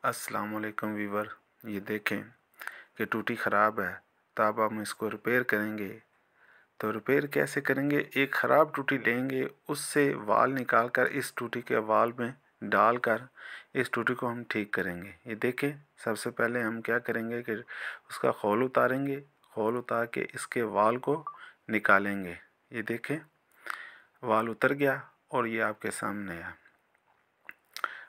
अस्सलाम वालेकुम वीवर। ये देखें कि टूटी ख़राब है, तो अब हम इसको रिपेयर करेंगे। तो रिपेयर कैसे करेंगे? एक ख़राब टूटी लेंगे, उससे वाल निकाल कर इस टूटी के वाल में डालकर इस टूटी को हम ठीक करेंगे। ये देखें, सबसे पहले हम क्या करेंगे कि उसका खोल उतारेंगे। खोल उतार के इसके वाल को निकालेंगे। ये देखें, वाल उतर गया और ये आपके सामने है।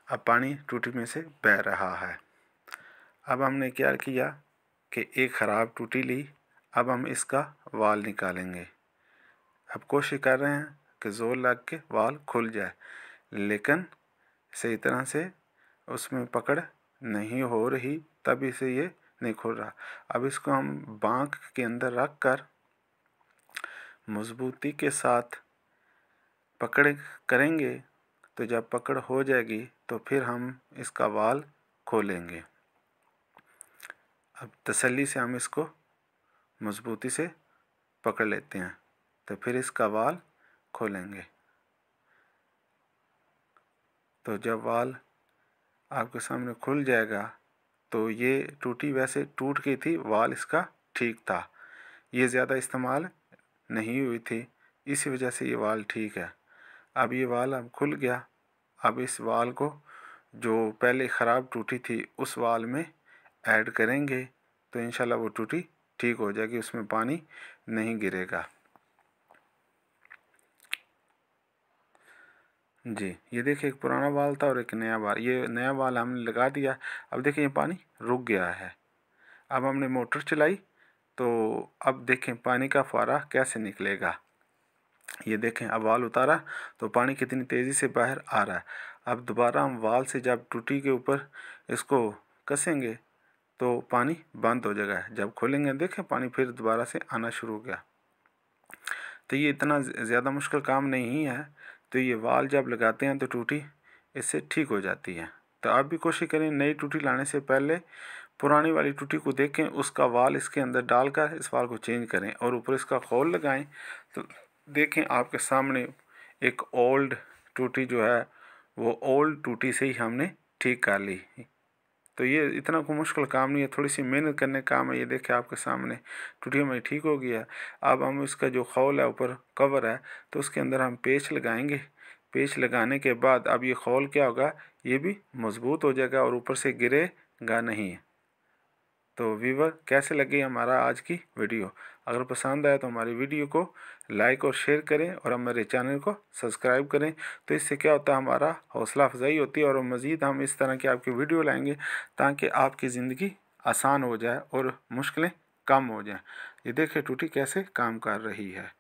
अब पानी टूटी में से बह रहा है। अब हमने क्या किया कि एक ख़राब टूटी ली, अब हम इसका वाल निकालेंगे। अब कोशिश कर रहे हैं कि ज़ोर लग के वाल खुल जाए, लेकिन सही तरह से उसमें पकड़ नहीं हो रही, तभी से ये नहीं खुल रहा। अब इसको हम बांक के अंदर रख कर मज़बूती के साथ पकड़ करेंगे, तो जब पकड़ हो जाएगी तो फिर हम इसका वाल खोलेंगे। अब तसल्ली से हम इसको मज़बूती से पकड़ लेते हैं, तो फिर इसका वाल खोलेंगे। तो जब वाल आपके सामने खुल जाएगा, तो ये टूटी वैसे टूट गई थी, वाल इसका ठीक था, ये ज़्यादा इस्तेमाल नहीं हुई थी, इसी वजह से ये वाल ठीक है। अब ये वाल अब खुल गया। अब इस वाल को जो पहले ख़राब टूटी थी उस वाल में ऐड करेंगे, तो इंशाल्लाह वो टूटी ठीक हो जाएगी, उसमें पानी नहीं गिरेगा। जी, ये देखिए, एक पुराना वाल था और एक नया वाल। ये नया वाल हमने लगा दिया। अब देखिए, ये पानी रुक गया है। अब हमने मोटर चलाई, तो अब देखें पानी का फुहारा कैसे निकलेगा। ये देखें, अब वाल उतारा तो पानी कितनी तेज़ी से बाहर आ रहा है। अब दोबारा हम वाल से जब टूटी के ऊपर इसको कसेंगे तो पानी बंद हो जाएगा। जब खोलेंगे देखें पानी फिर दोबारा से आना शुरू हो गया। तो ये इतना ज़्यादा मुश्किल काम नहीं है। तो ये वाल जब लगाते हैं तो टूटी इससे ठीक हो जाती है। तो आप भी कोशिश करें, नई टूटी लाने से पहले पुरानी वाली टूटी को देखें, उसका वाल इसके अंदर डालकर इस वाल को चेंज करें और ऊपर इसका खोल लगाएं। तो देखें आपके सामने एक ओल्ड टूटी जो है वो ओल्ड टूटी से ही हमने ठीक कर ली। तो ये इतना कोई मुश्किल काम नहीं है, थोड़ी सी मेहनत करने का काम है। ये देखें आपके सामने टूटी हमारी ठीक हो गया। अब हम इसका जो खोल है, ऊपर कवर है, तो उसके अंदर हम पेच लगाएंगे। पेच लगाने के बाद अब ये खोल क्या होगा, ये भी मज़बूत हो जाएगा और ऊपर से गिरेगा नहीं। तो व्यूवर, कैसे लगी हमारा आज की वीडियो? अगर पसंद आए तो हमारी वीडियो को लाइक और शेयर करें और हमारे चैनल को सब्सक्राइब करें। तो इससे क्या होता है, हमारा हौसला अफजाई होती है और मज़ीद हम इस तरह की आपकी वीडियो लाएंगे ताकि आपकी ज़िंदगी आसान हो जाए और मुश्किलें कम हो जाएं। ये देखिए टूटी कैसे काम कर रही है।